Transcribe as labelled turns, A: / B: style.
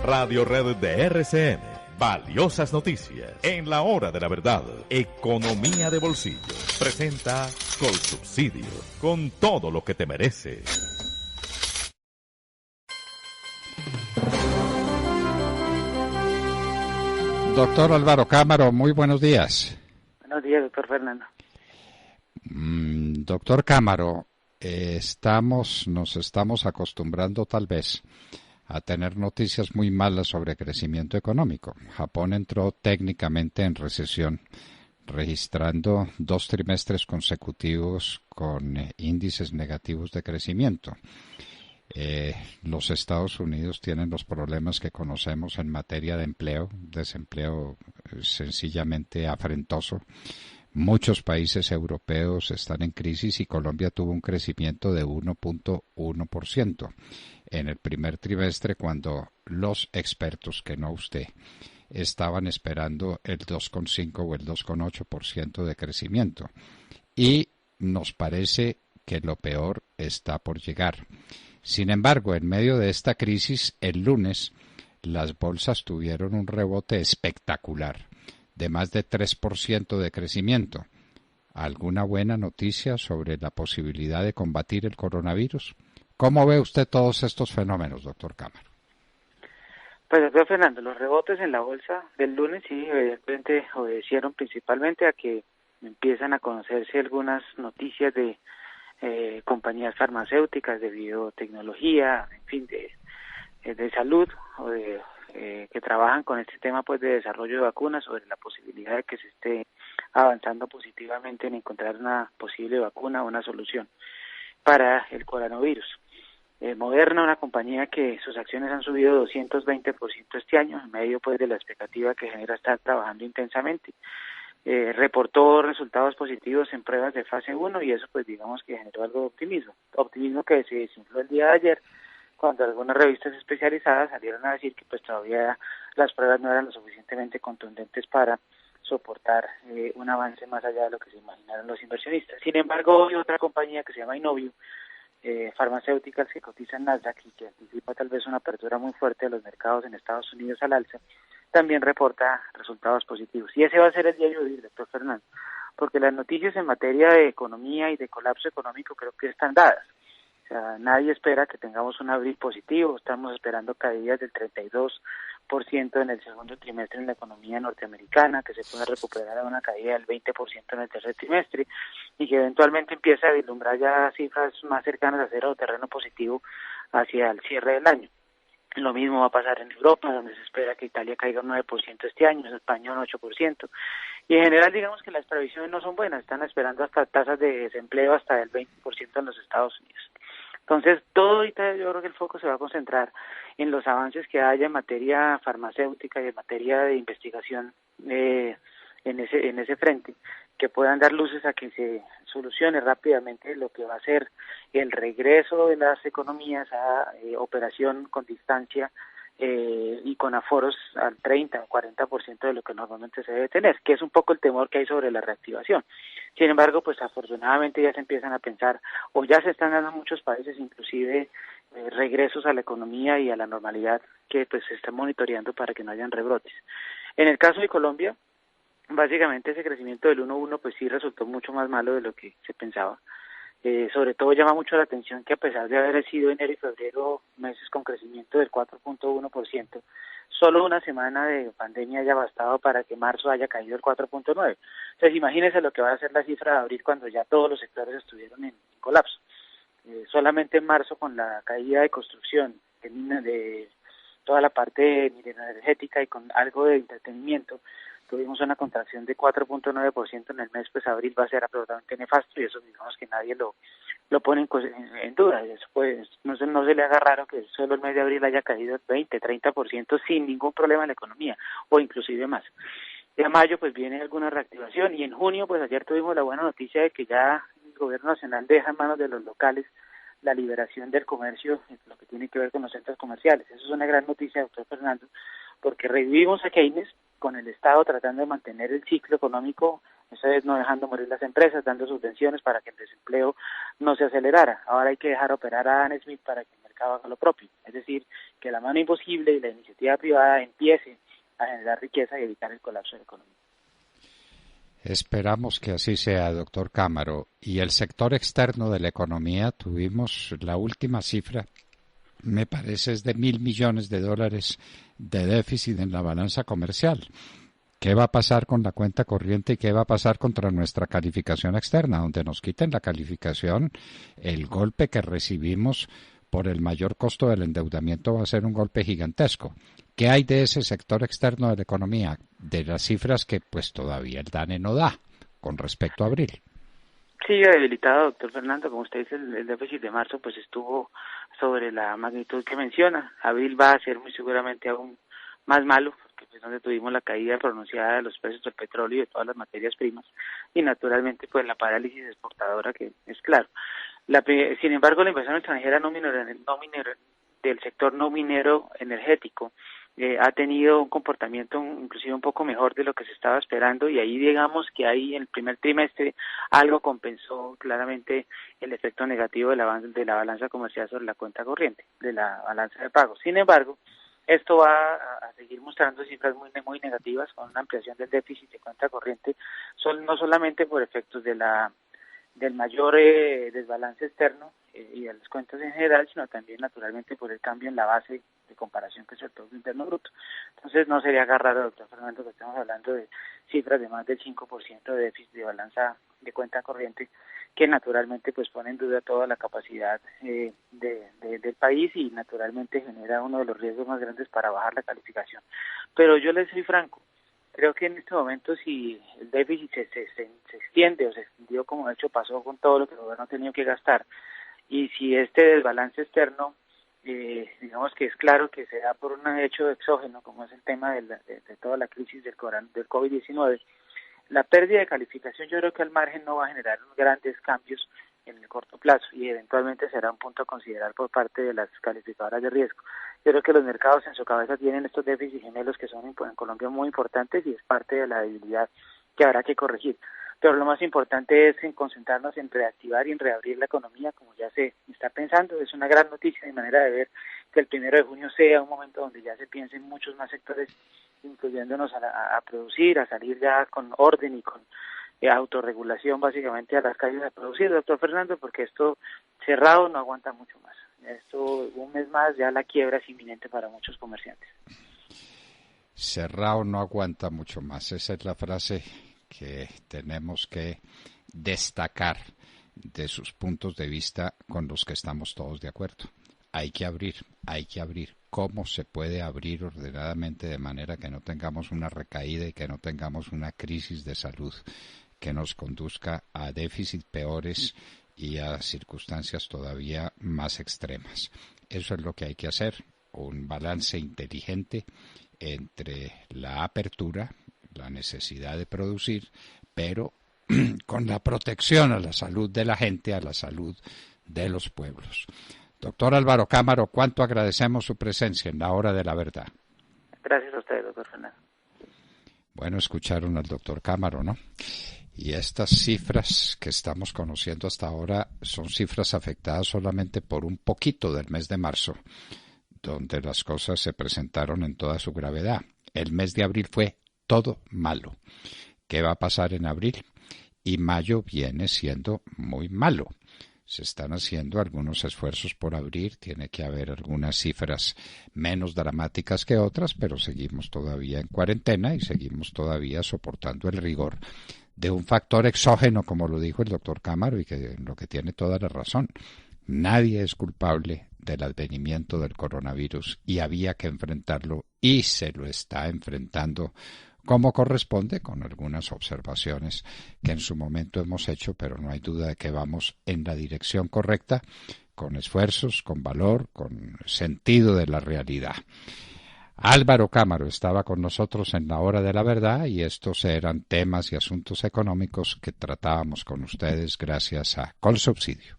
A: Radio Red de RCN. Valiosas noticias. En la hora de la verdad. Economía de bolsillo. Presenta Colsubsidio. Con todo lo que te merece.
B: Doctor Álvaro Cámara, muy buenos días.
C: Buenos días, doctor Fernando.
B: Doctor Cámara, nos estamos acostumbrando tal vez a tener noticias muy malas sobre crecimiento económico. Japón entró técnicamente en recesión, registrando 2 trimestres consecutivos con índices negativos de crecimiento. Los Estados Unidos tienen los problemas que conocemos en materia de empleo, desempleo sencillamente afrentoso. Muchos países europeos están en crisis y Colombia tuvo un crecimiento de 1.1% en el primer trimestre, cuando los expertos, que no usted, estaban esperando el 2.5 o el 2.8% de crecimiento. Y nos parece que lo peor está por llegar. Sin embargo, en medio de esta crisis, el lunes, las bolsas tuvieron un rebote espectacular de más de 3% de crecimiento. ¿Alguna buena noticia sobre la posibilidad de combatir el coronavirus? ¿Cómo ve usted todos estos fenómenos, doctor Cámara?
C: Pues, doctor Fernando, los rebotes en la bolsa del lunes sí, evidentemente obedecieron principalmente a que empiezan a conocerse algunas noticias de compañías farmacéuticas, de biotecnología, en fin, de salud, o que trabajan con este tema pues de desarrollo de vacunas, sobre la posibilidad de que se esté avanzando positivamente en encontrar una posible vacuna o una solución para el coronavirus. Moderna, una compañía que sus acciones han subido 220% este año, en medio pues de la expectativa que genera estar trabajando intensamente. Reportó resultados positivos en pruebas de fase 1 y eso pues digamos que generó algo de optimismo que se desinfló el día de ayer, cuando algunas revistas especializadas salieron a decir que pues todavía las pruebas no eran lo suficientemente contundentes para soportar un avance más allá de lo que se imaginaron los inversionistas. Sin embargo, hay otra compañía que se llama Inovio, farmacéuticas, que cotiza en Nasdaq y que anticipa tal vez una apertura muy fuerte de los mercados en Estados Unidos al alza, también reporta resultados positivos. Y ese va a ser el día de hoy, doctor Fernando, porque las noticias en materia de economía y de colapso económico creo que están dadas. O sea, nadie espera que tengamos un abril positivo, estamos esperando caídas del 32% en el segundo trimestre en la economía norteamericana, que se pueda recuperar a una caída del 20% en el tercer trimestre, y que eventualmente empiece a vislumbrar ya cifras más cercanas a cero o terreno positivo hacia el cierre del año. Lo mismo va a pasar en Europa, donde se espera que Italia caiga un 9% este año, en España un 8%. Y en general digamos que las previsiones no son buenas, están esperando hasta tasas de desempleo hasta del 20% en los Estados Unidos. Entonces, todo ahorita yo creo que el foco se va a concentrar en los avances que haya en materia farmacéutica y en materia de investigación en ese frente, que puedan dar luces a que se solucione rápidamente lo que va a ser el regreso de las economías a operación con distancia y con aforos al 30 o 40% de lo que normalmente se debe tener, que es un poco el temor que hay sobre la reactivación. Sin embargo, pues afortunadamente ya se empiezan a pensar, o ya se están dando en muchos países inclusive regresos a la economía y a la normalidad que pues se está monitoreando para que no hayan rebrotes. En el caso de Colombia, básicamente ese crecimiento del 1.1 pues sí resultó mucho más malo de lo que se pensaba. Sobre todo llama mucho la atención que a pesar de haber sido enero y febrero meses con crecimiento del 4.1%, solo una semana de pandemia haya bastado para que marzo haya caído el 4.9%. Entonces imagínense lo que va a ser la cifra de abril cuando ya todos los sectores estuvieron en colapso. Solamente en marzo, con la caída de construcción, de toda la parte energética y con algo de entretenimiento, tuvimos una contracción de 4.9% en el mes, pues abril va a ser absolutamente nefasto y eso digamos que nadie lo pone en duda. Eso pues no se le haga raro que solo el mes de abril haya caído el 20-30% sin ningún problema en la economía o inclusive más. Ya mayo pues viene alguna reactivación y en junio pues ayer tuvimos la buena noticia de que ya el gobierno nacional deja en manos de los locales la liberación del comercio, lo que tiene que ver con los centros comerciales. Eso es una gran noticia, doctor Fernando, porque revivimos a Keynes con el Estado tratando de mantener el ciclo económico, esa vez no dejando morir las empresas, dando subvenciones para que el desempleo no se acelerara. Ahora hay que dejar operar a Adam Smith para que el mercado mercado haga lo propio, es decir, que la mano imposible y la iniciativa privada empiece a generar riqueza y evitar el colapso de la economía.
B: Esperamos que así sea, doctor Cámaro. Y el sector externo de la economía, tuvimos la última cifra, me parece es de $1.000 millones de déficit en la balanza comercial. ¿Qué va a pasar con la cuenta corriente y qué va a pasar contra nuestra calificación externa? Donde nos quiten la calificación, el golpe que recibimos por el mayor costo del endeudamiento va a ser un golpe gigantesco. ¿Qué hay de ese sector externo de la economía? De las cifras que pues todavía el DANE no da con respecto a abril.
C: Sigue debilitado, doctor Fernando, como usted dice, el déficit de marzo pues estuvo sobre la magnitud que menciona. Abril va a ser muy seguramente aún más malo, porque pues donde tuvimos la caída pronunciada de los precios del petróleo y de todas las materias primas, y naturalmente pues la parálisis exportadora que es claro. Sin embargo, la inversión extranjera del sector no minero energético ha tenido un comportamiento inclusive un poco mejor de lo que se estaba esperando, y ahí digamos que ahí en el primer trimestre algo compensó claramente el efecto negativo de la balanza comercial sobre la cuenta corriente, de la balanza de pagos. Sin embargo, esto va a seguir mostrando cifras muy negativas, con una ampliación del déficit de cuenta corriente, no solamente por efectos del mayor desbalance externo y de las cuentas en general, sino también naturalmente por el cambio en la base de comparación que es el Producto Interno Bruto. Entonces no sería raro, doctor Fernando, que estamos hablando de cifras de más del 5% de déficit de balanza de cuenta corriente, que naturalmente pues pone en duda toda la capacidad del país y naturalmente genera uno de los riesgos más grandes para bajar la calificación. Pero yo les soy franco, creo que en este momento si el déficit se extiende o se extendió como de hecho pasó con todo lo que el gobierno ha tenido que gastar, y si este desbalance externo, digamos que es claro que se da por un hecho exógeno, como es el tema de toda la crisis del COVID-19, la pérdida de calificación yo creo que al margen no va a generar grandes cambios en el corto plazo y eventualmente será un punto a considerar por parte de las calificadoras de riesgo. Yo creo que los mercados en su cabeza tienen estos déficits gemelos que son en Colombia muy importantes y es parte de la debilidad que habrá que corregir. Pero lo más importante es en concentrarnos en reactivar y en reabrir la economía como ya se está pensando. Es una gran noticia de manera de ver que el 1 de junio sea un momento donde ya se piense en muchos más sectores, incluyéndonos a producir, a salir ya con orden y con autorregulación básicamente a las calles a producir, doctor Fernando, porque esto cerrado no aguanta mucho más. Esto un mes más ya la quiebra es inminente para muchos comerciantes.
B: Cerrado no aguanta mucho más. Esa es la frase que tenemos que destacar de sus puntos de vista con los que estamos todos de acuerdo. Hay que abrir. ¿Cómo se puede abrir ordenadamente de manera que no tengamos una recaída y que no tengamos una crisis de salud que nos conduzca a déficits peores y a circunstancias todavía más extremas? Eso es lo que hay que hacer, un balance inteligente entre la apertura, la necesidad de producir, pero con la protección a la salud de la gente, a la salud de los pueblos. Doctor Álvaro Cámaro, cuánto agradecemos su presencia en la hora de la verdad.
C: Gracias a usted, doctor Fernando.
B: Bueno, escucharon al doctor Cámaro, ¿no? Y estas cifras que estamos conociendo hasta ahora son cifras afectadas solamente por un poquito del mes de marzo, donde las cosas se presentaron en toda su gravedad. El mes de abril fue todo malo. ¿Qué va a pasar en abril? Y mayo viene siendo muy malo. Se están haciendo algunos esfuerzos por abrir, tiene que haber algunas cifras menos dramáticas que otras, pero seguimos todavía en cuarentena y seguimos todavía soportando el rigor de un factor exógeno, como lo dijo el doctor Cámaro, y que lo que tiene toda la razón. Nadie es culpable del advenimiento del coronavirus y había que enfrentarlo y se lo está enfrentando como corresponde, con algunas observaciones que en su momento hemos hecho, pero no hay duda de que vamos en la dirección correcta, con esfuerzos, con valor, con sentido de la realidad. Álvaro Cámaro estaba con nosotros en la hora de la verdad y estos eran temas y asuntos económicos que tratábamos con ustedes gracias a Colsubsidio.